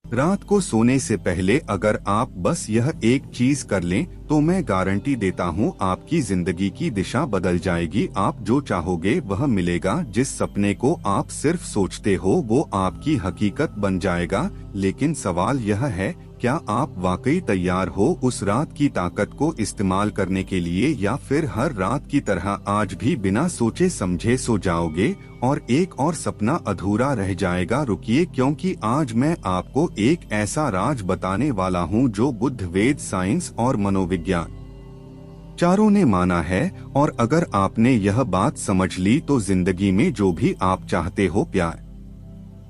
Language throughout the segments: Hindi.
रात को सोने से पहले अगर आप बस यह एक चीज कर लें तो मैं गारंटी देता हूँ आपकी जिंदगी की दिशा बदल जाएगी। आप जो चाहोगे वह मिलेगा। जिस सपने को आप सिर्फ सोचते हो वो आपकी हकीकत बन जाएगा। लेकिन सवाल यह है, क्या आप वाकई तैयार हो उस रात की ताकत को इस्तेमाल करने के लिए, या फिर हर रात की तरह आज भी बिना सोचे समझे सो जाओगे और एक और सपना अधूरा रह जाएगा। रुकिए, क्योंकि आज मैं आपको एक ऐसा राज बताने वाला हूँ जो बुद्ध, वेद, साइंस और मनोविज्ञान चारों ने माना है। और अगर आपने यह बात समझ ली तो जिंदगी में जो भी आप चाहते हो, प्यार,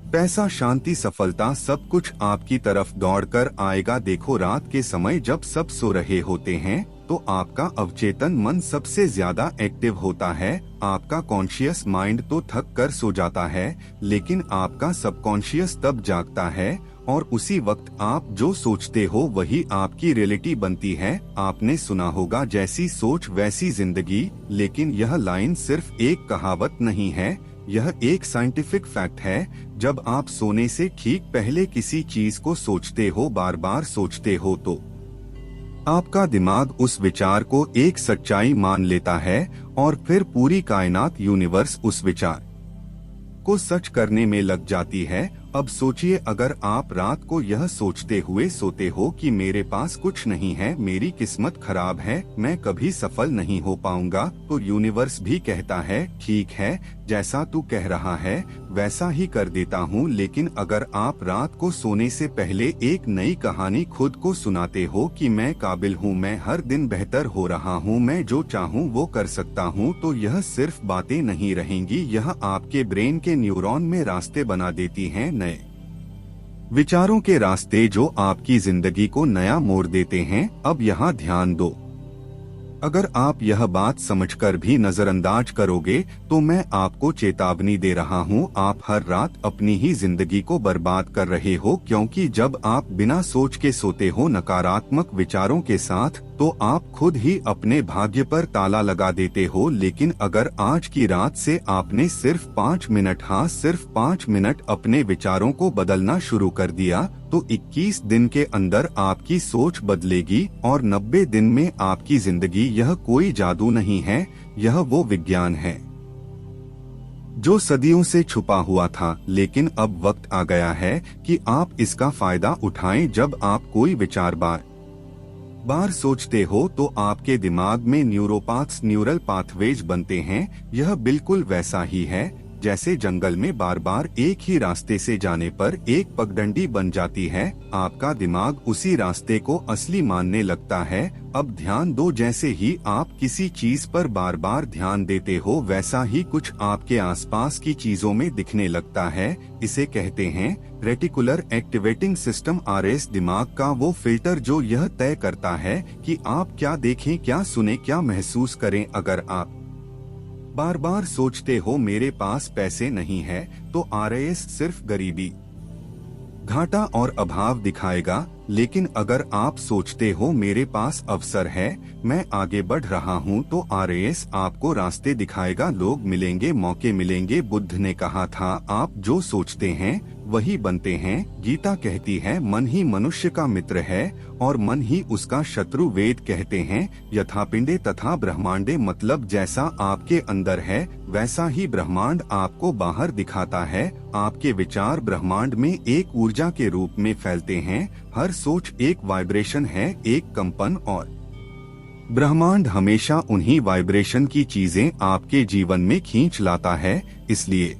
पैसा, शांति, सफलता, सब कुछ आपकी तरफ दौड़कर आएगा। देखो, रात के समय जब सब सो रहे होते हैं तो आपका अवचेतन मन सबसे ज्यादा एक्टिव होता है। आपका कॉन्शियस माइंड तो थक कर सो जाता है, लेकिन आपका सबकॉन्शियस तब जागता है और उसी वक्त आप जो सोचते हो वही आपकी रियलिटी बनती है। आपने सुना होगा, जैसी सोच वैसी जिंदगी, लेकिन यह लाइन सिर्फ एक कहावत नहीं है, यह एक साइंटिफिक फैक्ट है। जब आप सोने से ठीक पहले किसी चीज को सोचते हो, बार बार सोचते हो, तो आपका दिमाग उस विचार को एक सच्चाई मान लेता है और फिर पूरी कायनात, यूनिवर्स उस विचार को सच करने में लग जाती है। अब सोचिए, अगर आप रात को यह सोचते हुए सोते हो कि मेरे पास कुछ नहीं है, मेरी किस्मत खराब है, मैं कभी सफल नहीं हो पाऊंगा, तो यूनिवर्स भी कहता है, ठीक है, जैसा तू कह रहा है वैसा ही कर देता हूँ। लेकिन अगर आप रात को सोने से पहले एक नई कहानी खुद को सुनाते हो कि मैं काबिल हूँ, मैं हर दिन बेहतर हो रहा हूँ, मैं जो चाहूँ वो कर सकता हूँ, तो यह सिर्फ बातें नहीं रहेंगी, यह आपके ब्रेन के न्यूरॉन में रास्ते बना देती हैं, नए विचारों के रास्ते जो आपकी जिंदगी को नया मोड़ देते हैं। अब यहाँ ध्यान दो, अगर आप यह बात समझकर भी नजरअंदाज करोगे तो मैं आपको चेतावनी दे रहा हूँ, आप हर रात अपनी ही जिंदगी को बर्बाद कर रहे हो। क्योंकि जब आप बिना सोच के सोते हो, नकारात्मक विचारों के साथ, तो आप खुद ही अपने भाग्य पर ताला लगा देते हो। लेकिन अगर आज की रात से आपने सिर्फ 5 मिनट, हाँ सिर्फ 5 मिनट अपने विचारों को बदलना शुरू कर दिया, तो 21 दिन के अंदर आपकी सोच बदलेगी और 90 दिन में आपकी जिंदगी। यह कोई जादू नहीं है, यह वो विज्ञान है जो सदियों से छुपा हुआ था। लेकिन अब वक्त आ गया है कि आप इसका फायदा उठाएं। जब आप कोई विचार बार बार सोचते हो तो आपके दिमाग में न्यूरोपाथ्स, न्यूरल पाथवेज बनते हैं। यह बिल्कुल वैसा ही है जैसे जंगल में बार बार एक ही रास्ते से जाने पर एक पगडंडी बन जाती है। आपका दिमाग उसी रास्ते को असली मानने लगता है। अब ध्यान दो, जैसे ही आप किसी चीज पर बार बार ध्यान देते हो, वैसा ही कुछ आपके आसपास की चीजों में दिखने लगता है। इसे कहते हैं रेटिकुलर एक्टिवेटिंग सिस्टम, RS, दिमाग का वो फिल्टर जो यह तय करता है कि आप क्या देखें, क्या सुने, क्या महसूस करें। अगर आप बार बार सोचते हो मेरे पास पैसे नहीं है, तो RS सिर्फ गरीबी, घाटा और अभाव दिखाएगा। लेकिन अगर आप सोचते हो मेरे पास अवसर है, मैं आगे बढ़ रहा हूँ, तो RS आपको रास्ते दिखाएगा, लोग मिलेंगे, मौके मिलेंगे। बुद्ध ने कहा था, आप जो सोचते हैं वही बनते हैं। गीता कहती है, मन ही मनुष्य का मित्र है और मन ही उसका शत्रु। वेद कहते हैं, यथापिंडे तथा ब्रह्मांडे, मतलब जैसा आपके अंदर है वैसा ही ब्रह्मांड आपको बाहर दिखाता है। आपके विचार ब्रह्मांड में एक ऊर्जा के रूप में फैलते हैं। हर सोच एक वाइब्रेशन है, एक कंपन, और ब्रह्मांड हमेशा उन्हीं वाइब्रेशन की चीजें आपके जीवन में खींच लाता है। इसलिए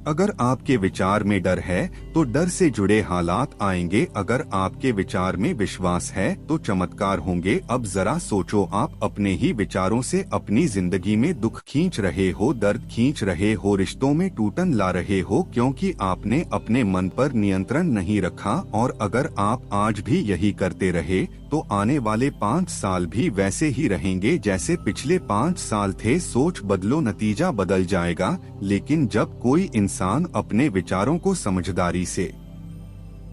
अगर आपके विचार में डर है तो डर से जुड़े हालात आएंगे। अगर आपके विचार में विश्वास है तो चमत्कार होंगे। अब जरा सोचो, आप अपने ही विचारों से अपनी जिंदगी में दुख खींच रहे हो, दर्द खींच रहे हो, रिश्तों में टूटन ला रहे हो, क्योंकि आपने अपने मन पर नियंत्रण नहीं रखा। और अगर आप आज भी यही करते रहे तो आने वाले 5 साल भी वैसे ही रहेंगे जैसे पिछले 5 साल थे। सोच बदलो, नतीजा बदल जाएगा। लेकिन जब कोई इंसान अपने विचारों को समझदारी से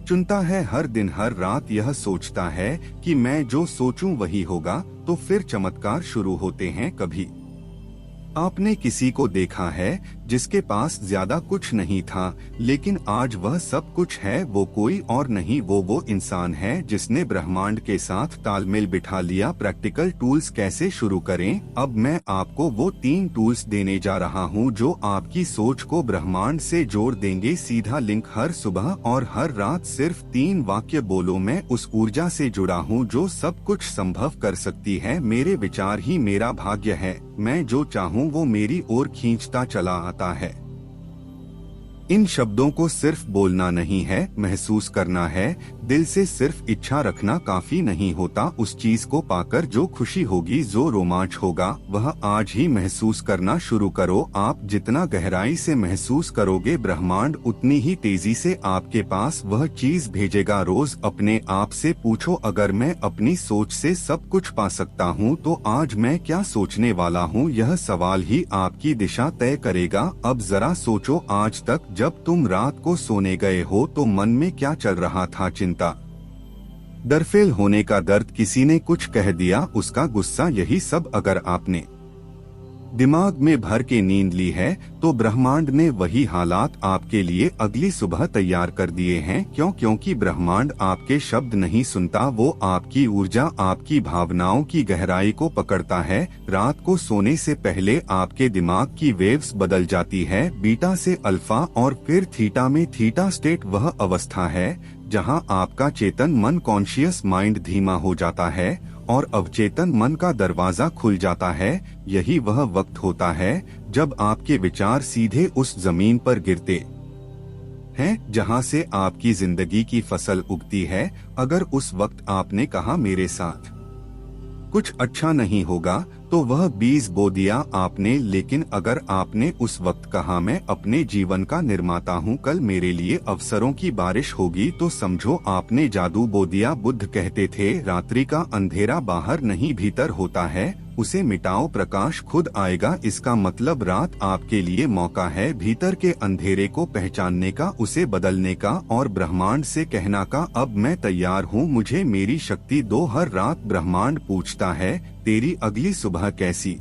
चुनता है, हर दिन हर रात यह सोचता है कि मैं जो सोचूं वही होगा, तो फिर चमत्कार शुरू होते हैं। कभी आपने किसी को देखा है जिसके पास ज्यादा कुछ नहीं था, लेकिन आज वह सब कुछ है। वो कोई और नहीं, वो इंसान है जिसने ब्रह्मांड के साथ तालमेल बिठा लिया। प्रैक्टिकल टूल्स कैसे शुरू करें? अब मैं आपको वो 3 टूल्स देने जा रहा हूँ जो आपकी सोच को ब्रह्मांड से जोड़ देंगे। सीधा लिंक हर सुबह और हर रात सिर्फ 3 वाक्य बोलो, मैं उस ऊर्जा से जुड़ा हूँ जो सब कुछ संभव कर सकती है। मेरे विचार ही मेरा भाग्य है, मैं जो चाहूँ वो मेरी ओर खींचता चला आता है। इन शब्दों को सिर्फ बोलना नहीं है, महसूस करना है। दिल से सिर्फ इच्छा रखना काफी नहीं होता। उस चीज को पाकर जो खुशी होगी, जो रोमांच होगा, वह आज ही महसूस करना शुरू करो। आप जितना गहराई से महसूस करोगे, ब्रह्मांड उतनी ही तेजी से आपके पास वह चीज भेजेगा। रोज अपने आप से पूछो, अगर मैं अपनी सोच से सब कुछ पा सकता हूँ तो आज मैं क्या सोचने वाला हूँ? यह सवाल ही आपकी दिशा तय करेगा। अब जरा सोचो, आज तक जब तुम रात को सोने गए हो तो मन में क्या चल रहा था? चिंता, डर, फेल होने का दर्द, किसी ने कुछ कह दिया उसका गुस्सा, यही सब अगर आपने दिमाग में भर के नींद ली है तो ब्रह्मांड ने वही हालात आपके लिए अगली सुबह तैयार कर दिए हैं। क्योंकि ब्रह्मांड आपके शब्द नहीं सुनता, वो आपकी ऊर्जा, आपकी भावनाओं की गहराई को पकड़ता है। रात को सोने से पहले आपके दिमाग की वेव्स बदल जाती है, बीटा से अल्फा और फिर थीटा में। थीटा स्टेट वह अवस्था है जहां आपका चेतन मन, कॉन्शियस माइंड धीमा हो जाता है और अवचेतन मन का दरवाजा खुल जाता है। यही वह वक्त होता है जब आपके विचार सीधे उस जमीन पर गिरते हैं जहां से आपकी जिंदगी की फसल उगती है। अगर उस वक्त आपने कहा मेरे साथ कुछ अच्छा नहीं होगा तो वह बीज बो दिया आपने। लेकिन अगर आपने उस वक्त कहा मैं अपने जीवन का निर्माता हूँ, कल मेरे लिए अवसरों की बारिश होगी, तो समझो आपने जादू बो दिया। बुद्ध कहते थे, रात्रि का अंधेरा बाहर नहीं भीतर होता है, उसे मिटाओ प्रकाश खुद आएगा। इसका मतलब रात आपके लिए मौका है भीतर के अंधेरे को पहचानने का, उसे बदलने का और ब्रह्मांड से कहना का अब मैं तैयार हूँ, मुझे मेरी शक्ति दो। हर रात ब्रह्मांड पूछता है तेरी अगली सुबह कैसी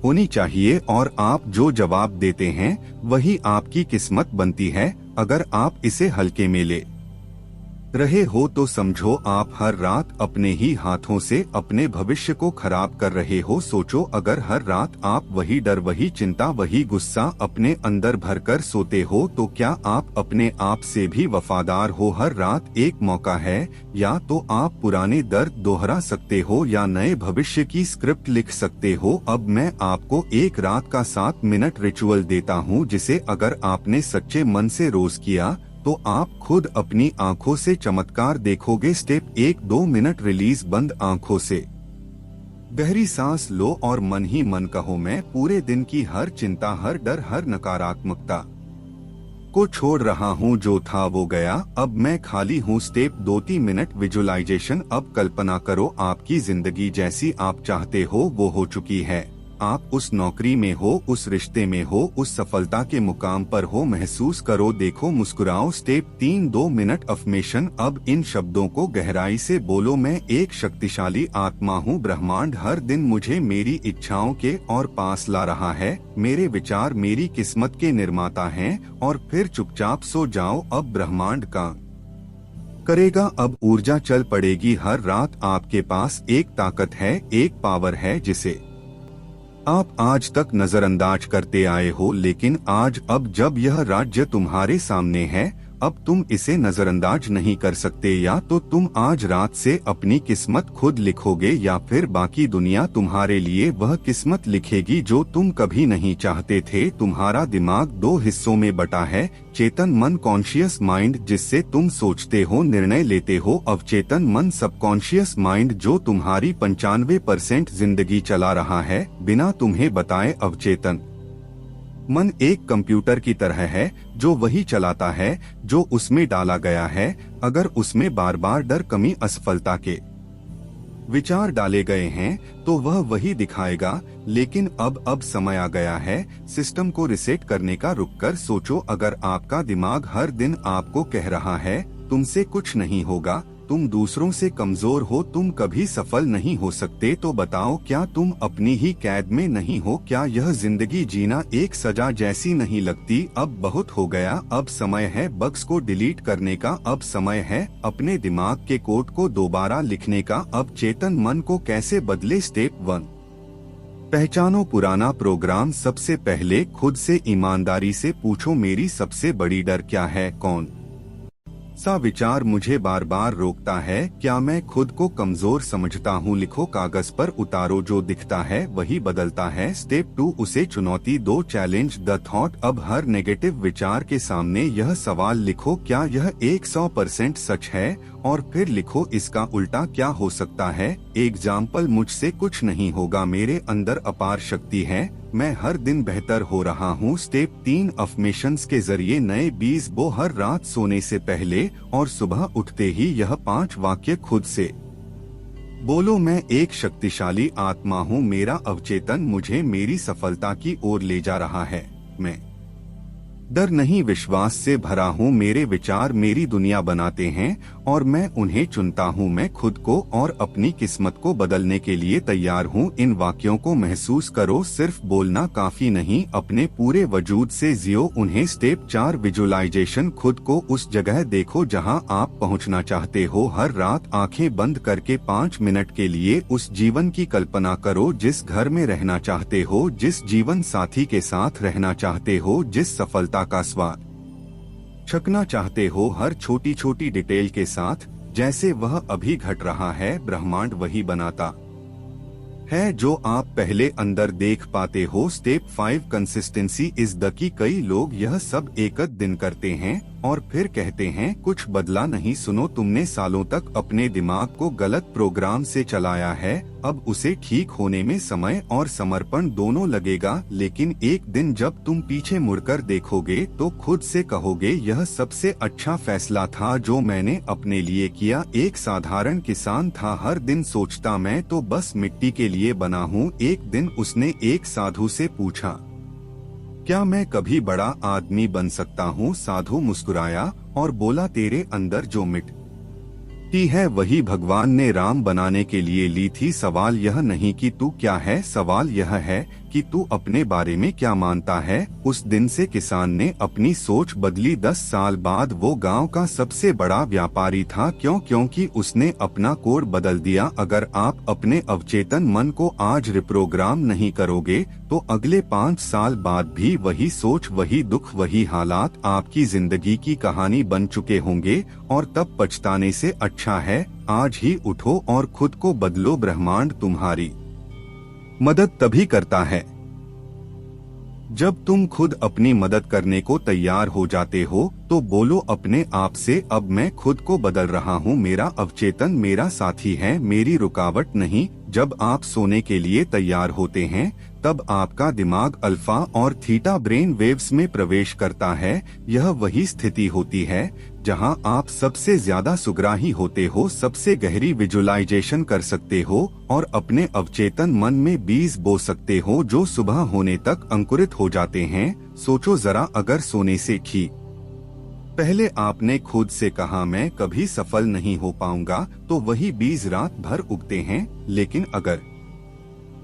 होनी चाहिए, और आप जो जवाब देते हैं वही आपकी किस्मत बनती है। अगर आप इसे हल्के में ले रहे हो तो समझो आप हर रात अपने ही हाथों से अपने भविष्य को खराब कर रहे हो। सोचो, अगर हर रात आप वही डर, वही चिंता, वही गुस्सा अपने अंदर भरकर सोते हो तो क्या आप अपने आप से भी वफादार हो? हर रात एक मौका है, या तो आप पुराने दर्द दोहरा सकते हो या नए भविष्य की स्क्रिप्ट लिख सकते हो। अब मैं आपको एक रात का 7 मिनट रिचुअल देता हूँ जिसे अगर आपने सच्चे मन से रोज किया तो आप खुद अपनी आंखों से चमत्कार देखोगे। Step 1, 2 minute release. बंद आंखों से गहरी सांस लो और मन ही मन कहो, मैं पूरे दिन की हर चिंता, हर डर, हर नकारात्मकता को छोड़ रहा हूँ। जो था वो गया, अब मैं खाली हूँ। Step 2, 3 minute visualization. अब कल्पना करो आपकी जिंदगी जैसी आप चाहते हो वो हो चुकी है। आप उस नौकरी में हो, उस रिश्ते में हो, उस सफलता के मुकाम पर हो। महसूस करो, देखो, मुस्कुराओ। Step 3, 2 minute affirmation. अब इन शब्दों को गहराई से बोलो, मैं एक शक्तिशाली आत्मा हूँ, ब्रह्मांड हर दिन मुझे मेरी इच्छाओं के और पास ला रहा है, मेरे विचार मेरी किस्मत के निर्माता हैं। और फिर चुपचाप सो जाओ, अब ब्रह्मांड का करेगा। अब ऊर्जा चल पड़ेगी। हर रात आपके पास एक ताकत है, एक पावर है जिसे आप आज तक नजरअंदाज करते आए हो, लेकिन आज अब जब यह राज्य तुम्हारे सामने है, अब तुम इसे नजरअंदाज नहीं कर सकते। या तो तुम आज रात से अपनी किस्मत खुद लिखोगे या फिर बाकी दुनिया तुम्हारे लिए वह किस्मत लिखेगी जो तुम कभी नहीं चाहते थे। तुम्हारा दिमाग 2 हिस्सों में बटा है, चेतन मन, कॉन्शियस माइंड जिससे तुम सोचते हो, निर्णय लेते हो, अवचेतन मन, सबकॉन्शियस माइंड जो तुम्हारी 95% जिंदगी चला रहा है बिना तुम्हें बताए। अवचेतन मन एक कंप्यूटर की तरह है जो वही चलाता है जो उसमें डाला गया है। अगर उसमें बार बार डर, कमी, असफलता के विचार डाले गए हैं तो वह वही दिखाएगा। लेकिन अब समय आ गया है सिस्टम को रिसेट करने का। रुककर सोचो, अगर आपका दिमाग हर दिन आपको कह रहा है तुमसे कुछ नहीं होगा, तुम दूसरों से कमजोर हो, तुम कभी सफल नहीं हो सकते। तो बताओ, क्या तुम अपनी ही कैद में नहीं हो? क्या यह जिंदगी जीना एक सजा जैसी नहीं लगती? अब बहुत हो गया, अब समय है बग्स को डिलीट करने का, अब समय है अपने दिमाग के कोड को दोबारा लिखने का। अब चेतन मन को कैसे बदले? स्टेप 1, पहचानो पुराना प्रोग्राम। सबसे पहले खुद से ईमानदारी से पूछो, मेरी सबसे बड़ी डर क्या है? कौन सा विचार मुझे बार बार रोकता है? क्या मैं खुद को कमजोर समझता हूँ? लिखो, कागज पर उतारो, जो दिखता है वही बदलता है। स्टेप 2, उसे चुनौती दो, चैलेंज द थॉट। अब हर नेगेटिव विचार के सामने यह सवाल लिखो, क्या यह 100% सच है? और फिर लिखो, इसका उल्टा क्या हो सकता है? एग्जाम्पल, मुझसे कुछ नहीं होगा, मेरे अंदर अपार शक्ति है, मैं हर दिन बेहतर हो रहा हूँ। स्टेप 3, अफर्मेशंस के जरिए नए बीज बो। हर रात सोने से पहले और सुबह उठते ही यह 5 वाक्य खुद से बोलो। मैं एक शक्तिशाली आत्मा हूँ, मेरा अवचेतन मुझे मेरी सफलता की ओर ले जा रहा है। मैं डर नहीं, विश्वास से भरा हूँ, मेरे विचार मेरी दुनिया बनाते हैं और मैं उन्हें चुनता हूँ। मैं खुद को और अपनी किस्मत को बदलने के लिए तैयार हूँ। इन वाक्यों को महसूस करो, सिर्फ बोलना काफी नहीं, अपने पूरे वजूद से जियो उन्हें। Step 4, visualization. खुद को उस जगह देखो जहाँ आप पहुँचना चाहते हो। हर रात आंखें बंद करके 5 मिनट के लिए उस जीवन की कल्पना करो जिस घर में रहना चाहते हो, जिस जीवन साथी के साथ रहना चाहते हो, जिस सफलता का स्वाद चखना चाहते हो, हर छोटी छोटी डिटेल के साथ, जैसे वह अभी घट रहा है। ब्रह्मांड वही बनाता है जो आप पहले अंदर देख पाते हो। Step 5, consistency is the key. कई लोग यह सब एक दिन करते हैं और फिर कहते हैं कुछ बदला नहीं। सुनो, तुमने सालों तक अपने दिमाग को गलत प्रोग्राम से चलाया है, अब उसे ठीक होने में समय और समर्पण दोनों लगेगा। लेकिन एक दिन जब तुम पीछे मुड़कर देखोगे तो खुद से कहोगे, यह सबसे अच्छा फैसला था जो मैंने अपने लिए किया। एक साधारण किसान था, हर दिन सोचता मैं तो बस मिट्टी के लिए बना हूँ। एक दिन उसने एक साधु से पूछा, क्या मैं कभी बड़ा आदमी बन सकता हूँ? साधु मुस्कुराया और बोला, तेरे अंदर जो मिट्टी है वही भगवान ने राम बनाने के लिए ली थी। सवाल यह नहीं कि तू क्या है, सवाल यह है कि तू अपने बारे में क्या मानता है। उस दिन से किसान ने अपनी सोच बदली। 10 साल बाद वो गांव का सबसे बड़ा व्यापारी था। क्योंकि उसने अपना कोड बदल दिया। अगर आप अपने अवचेतन मन को आज रिप्रोग्राम नहीं करोगे तो अगले 5 साल बाद भी वही सोच, वही दुख, वही हालात आपकी जिंदगी की कहानी बन चुके होंगे और तब पछताने से अच्छा है आज ही उठो और खुद को बदलो। ब्रह्मांड तुम्हारी मदद तभी करता है जब तुम खुद अपनी मदद करने को तैयार हो जाते हो। तो बोलो अपने आप से, अब मैं खुद को बदल रहा हूँ, मेरा अवचेतन मेरा साथी है, मेरी रुकावट नहीं। जब आप सोने के लिए तैयार होते हैं तब आपका दिमाग अल्फा और थीटा ब्रेन वेव्स में प्रवेश करता है। यह वही स्थिति होती है जहां आप सबसे ज्यादा सुग्राही होते हो, सबसे गहरी विजुअलाइजेशन कर सकते हो और अपने अवचेतन मन में बीज बो सकते हो जो सुबह होने तक अंकुरित हो जाते हैं। सोचो जरा, अगर सोने से ठीक पहले आपने खुद से कहा मैं कभी सफल नहीं हो पाऊंगा, तो वही बीज रात भर उगते हैं। लेकिन अगर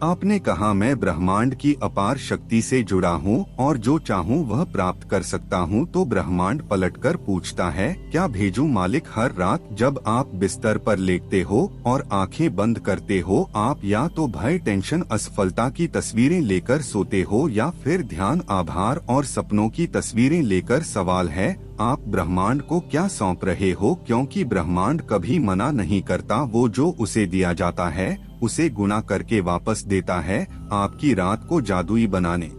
आपने कहा मैं ब्रह्मांड की अपार शक्ति से जुड़ा हूँ और जो चाहूँ वह प्राप्त कर सकता हूँ, तो ब्रह्मांड पलटकर पूछता है, क्या भेजूं मालिक? हर रात जब आप बिस्तर पर लेटते हो और आंखें बंद करते हो, आप या तो भय, टेंशन, असफलता की तस्वीरें लेकर सोते हो या फिर ध्यान, आभार और सपनों की तस्वीरें लेकर। सवाल है, आप ब्रह्मांड को क्या सौंप रहे हो? क्योंकि ब्रह्मांड कभी मना नहीं करता, वो जो उसे दिया जाता है उसे गुणा करके वापस देता है। आपकी रात को जादुई बनाने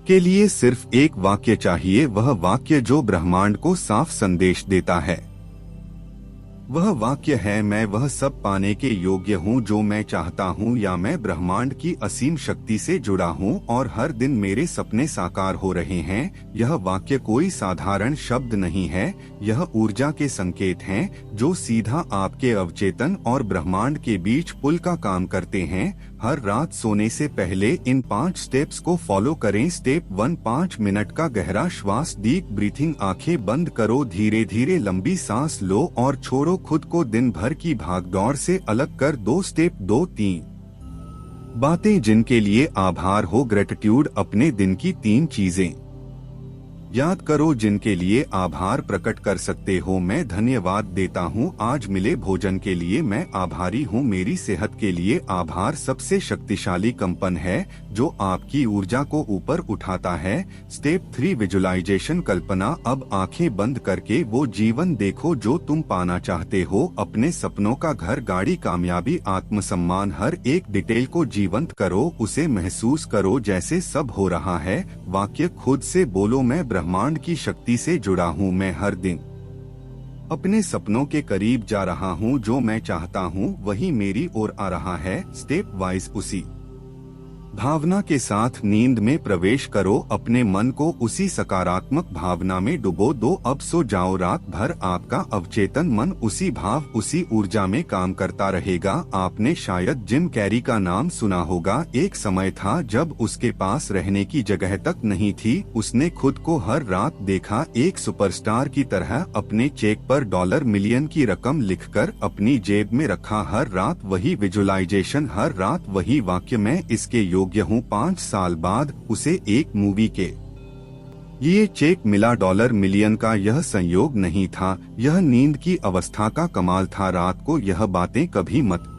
के लिए सिर्फ एक वाक्य चाहिए, वह वाक्य जो ब्रह्मांड को साफ संदेश देता है। वह वाक्य है, मैं वह सब पाने के योग्य हूँ जो मैं चाहता हूँ, या मैं ब्रह्मांड की असीम शक्ति से जुड़ा हूँ और हर दिन मेरे सपने साकार हो रहे हैं। यह वाक्य कोई साधारण शब्द नहीं है, यह ऊर्जा के संकेत हैं जो सीधा आपके अवचेतन और ब्रह्मांड के बीच पुल का काम करते हैं। हर रात सोने से पहले इन 5 स्टेप्स को फॉलो करें। स्टेप 1, 5 मिनट का गहरा श्वास, डीप ब्रीथिंग। आंखें बंद करो, धीरे धीरे लंबी सांस लो और छोड़ो। खुद को दिन भर की भागदौड़ से अलग कर दो। स्टेप 2, 3 बातें जिनके लिए आभार हो। ग्रेटिट्यूड, अपने दिन की 3 चीजें याद करो जिनके लिए आभार प्रकट कर सकते हो। मैं धन्यवाद देता हूँ आज मिले भोजन के लिए, मैं आभारी हूँ। मेरी सेहत के लिए आभार सबसे शक्तिशाली कंपन है जो आपकी ऊर्जा को ऊपर उठाता है। स्टेप 3, विजुअलाइजेशन, कल्पना। अब आंखें बंद करके वो जीवन देखो जो तुम पाना चाहते हो। अपने सपनों का घर, गाड़ी, कामयाबी, आत्मसम्मान, हर एक डिटेल को जीवंत करो। उसे महसूस करो जैसे सब हो रहा है। वाक्य खुद से बोलो, मैं ब्रह्मांड की शक्ति से जुड़ा हूँ। मैं हर दिन अपने सपनों के करीब जा रहा हूँ। जो मैं चाहता हूँ वही मेरी ओर आ रहा है। स्टेप वाइज उसी भावना के साथ नींद में प्रवेश करो। अपने मन को उसी सकारात्मक भावना में डुबो दो। अब सो जाओ। रात भर आपका अवचेतन मन उसी भाव, उसी ऊर्जा में काम करता रहेगा। आपने शायद जिम कैरी का नाम सुना होगा। एक समय था जब उसके पास रहने की जगह तक नहीं थी। उसने खुद को हर रात देखा एक सुपरस्टार की तरह। अपने चेक पर $1 मिलियन की रकम लिखकर अपनी जेब में रखा। हर रात वही विजुअलाइजेशन, हर रात वही वाक्य, मैं इसके योग्य हूँ। 5 साल बाद उसे एक मूवी के ये चेक मिला। $1 मिलियन का यह संयोग नहीं था, यह नींद की अवस्था का कमाल था। रात को यह बातें कभी मत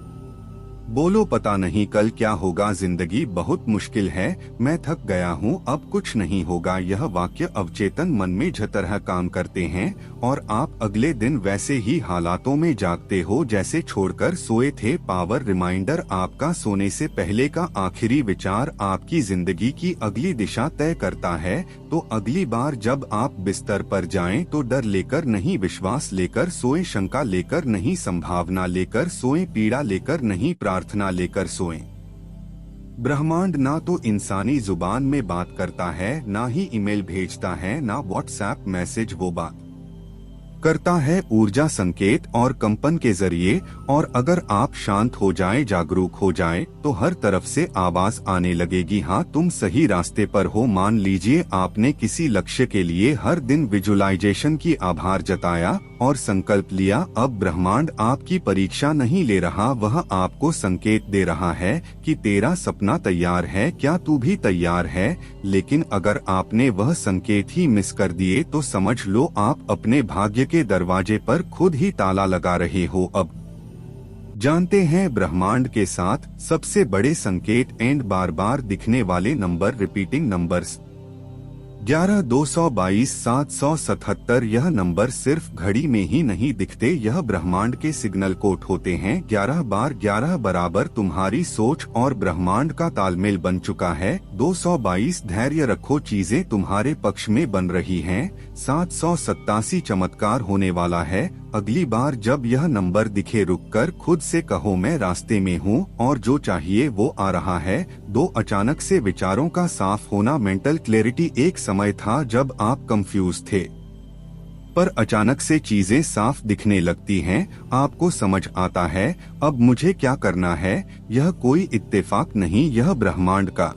बोलो, पता नहीं कल क्या होगा। जिंदगी बहुत मुश्किल है, मैं थक गया हूँ, अब कुछ नहीं होगा। यह वाक्य अवचेतन मन में तरह काम करते हैं और आप अगले दिन वैसे ही हालातों में जागते हो जैसे छोड़कर सोए थे। पावर रिमाइंडर, आपका सोने से पहले का आखिरी विचार आपकी जिंदगी की अगली दिशा तय करता है। तो अगली बार जब आप बिस्तर पर जाएं तो डर लेकर नहीं, विश्वास लेकर सोएं। शंका लेकर नहीं, संभावना लेकर सोएं। पीड़ा लेकर नहीं, प्रार्थना लेकर सोएं। ब्रह्मांड ना तो इंसानी जुबान में बात करता है, ना ही ईमेल भेजता है, ना व्हाट्सएप मैसेज, वो बात करता है ऊर्जा, संकेत और कंपन के जरिए। और अगर आप शांत हो जाएं, जागरूक हो जाएं, तो हर तरफ से आवाज आने लगेगी, हाँ तुम सही रास्ते पर हो। मान लीजिए आपने किसी लक्ष्य के लिए हर दिन विजुअलाइजेशन की आभार जताया और संकल्प लिया। अब ब्रह्मांड आपकी परीक्षा नहीं ले रहा, वह आपको संकेत दे रहा है कि तेरा सपना तैयार है, क्या तू भी तैयार है। लेकिन अगर आपने वह संकेत ही मिस कर दिए तो समझ लो आप अपने भाग्य के दरवाजे पर खुद ही ताला लगा रहे हो। अब जानते हैं ब्रह्मांड के साथ सबसे बड़े संकेत एंड बार बार दिखने वाले नंबर, रिपीटिंग नंबर्स। 11, 222, 777। यह नंबर सिर्फ घड़ी में ही नहीं दिखते, यह ब्रह्मांड के सिग्नल कोड होते हैं। 11 बार 11 बराबर तुम्हारी सोच और ब्रह्मांड का तालमेल बन चुका है। 222, धैर्य रखो, चीजें तुम्हारे पक्ष में बन रही हैं। 787, चमत्कार होने वाला है। अगली बार जब यह नंबर दिखे रुककर खुद से कहो, मैं रास्ते में हूँ और जो चाहिए वो आ रहा है। 2, अचानक से विचारों का साफ होना, मेंटल क्लैरिटी। एक समय था जब आप कंफ्यूज थे, पर अचानक से चीजें साफ दिखने लगती हैं। आपको समझ आता है अब मुझे क्या करना है। यह कोई इत्तेफाक नहीं, यह ब्रह्मांड का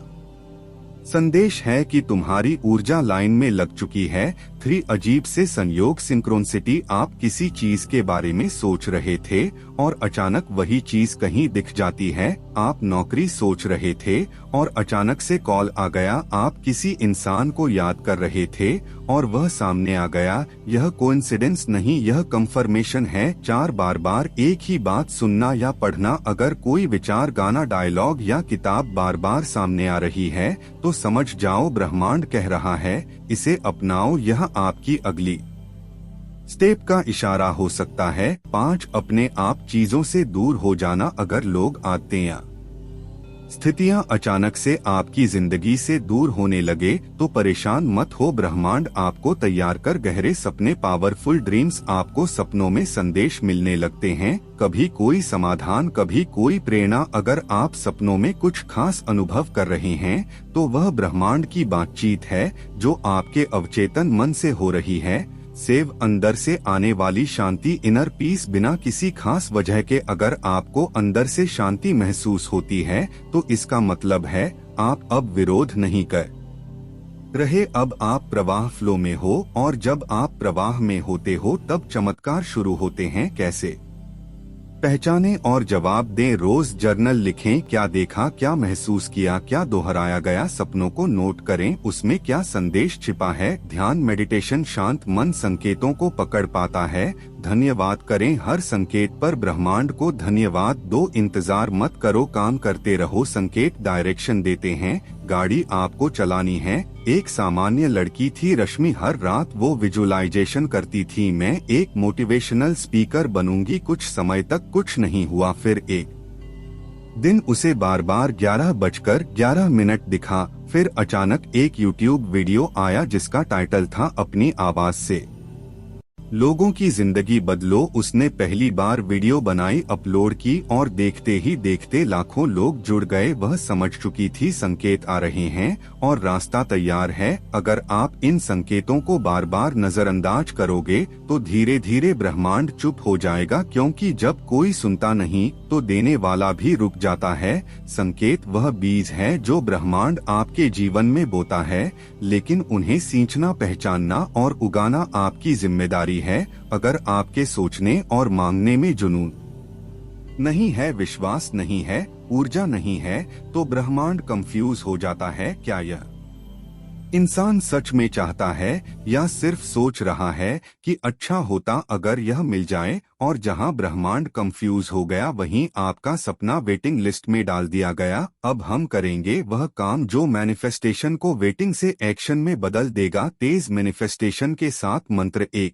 संदेश है कि तुम्हारी ऊर्जा लाइन में लग चुकी है। 3, अजीब से संयोग, सिंक्रोनिसिटी। आप किसी चीज के बारे में सोच रहे थे और अचानक वही चीज कहीं दिख जाती है। आप नौकरी सोच रहे थे और अचानक से कॉल आ गया। आप किसी इंसान को याद कर रहे थे और वह सामने आ गया। यह कोइंसिडेंस नहीं, यह कंफर्मेशन है। 4, बार बार एक ही बात सुनना या पढ़ना। अगर कोई विचार, गाना, डायलॉग या किताब बार बार सामने आ रही है तो समझ जाओ ब्रह्मांड कह रहा है इसे अपनाओ, यह आपकी अगली स्टेप का इशारा हो सकता है। 5, अपने आप चीजों से दूर हो जाना। अगर लोग, आदतें या स्थितियां अचानक से आपकी जिंदगी से दूर होने लगे तो परेशान मत हो। ब्रह्मांड आपको तैयार कर गहरे सपने, पावरफुल ड्रीम्स। आपको सपनों में संदेश मिलने लगते हैं, कभी कोई समाधान, कभी कोई प्रेरणा। अगर आप सपनों में कुछ खास अनुभव कर रहे हैं तो वह ब्रह्मांड की बातचीत है जो आपके अवचेतन मन से हो रही है। सेव अंदर से आने वाली शांति, इनर पीस। बिना किसी खास वजह के अगर आपको अंदर से शांति महसूस होती है तो इसका मतलब है आप अब विरोध नहीं कर रहे, अब आप प्रवाह फ्लो में हो। और जब आप प्रवाह में होते हो तब चमत्कार शुरू होते हैं। कैसे पहचानें और जवाब दें। रोज जर्नल लिखें, क्या देखा, क्या महसूस किया, क्या दोहराया गया। सपनों को नोट करें, उसमें क्या संदेश छिपा है। ध्यान मेडिटेशन, शांत मन संकेतों को पकड़ पाता है। धन्यवाद करें, हर संकेत पर ब्रह्मांड को धन्यवाद दो। इंतजार मत करो, काम करते रहो। संकेत डायरेक्शन देते हैं, गाड़ी आपको चलानी है। एक सामान्य लड़की थी रश्मि, हर रात वो विजुअलाइजेशन करती थी, मैं एक मोटिवेशनल स्पीकर बनूंगी। कुछ समय तक कुछ नहीं हुआ, फिर एक दिन उसे बार बार 11:11 दिखा। फिर अचानक एक यूट्यूब वीडियो आया जिसका टाइटल था अपनी आवाज से लोगों की जिंदगी बदलो। उसने पहली बार वीडियो बनाई, अपलोड की और देखते ही देखते लाखों लोग जुड़ गए। वह समझ चुकी थी संकेत आ रहे हैं और रास्ता तैयार है। अगर आप इन संकेतों को बार बार नजरअंदाज करोगे तो धीरे धीरे ब्रह्मांड चुप हो जाएगा, क्योंकि जब कोई सुनता नहीं तो देने वाला भी रुक जाता है। संकेत वह बीज है जो ब्रह्मांड आपके जीवन में बोता है, लेकिन उन्हें सींचना, पहचानना और उगाना आपकी जिम्मेदारी है। अगर आपके सोचने और मांगने में जुनून नहीं है, विश्वास नहीं है, ऊर्जा नहीं है, तो ब्रह्मांड कंफ्यूज हो जाता है। क्या यह इंसान सच में चाहता है या सिर्फ सोच रहा है कि अच्छा होता अगर यह मिल जाए? और जहां ब्रह्मांड कंफ्यूज हो गया वहीं आपका सपना वेटिंग लिस्ट में डाल दिया गया। अब हम करेंगे वह काम जो मैनिफेस्टेशन को वेटिंग से एक्शन में बदल देगा। तेज मैनिफेस्टेशन के साथ मंत्र 1।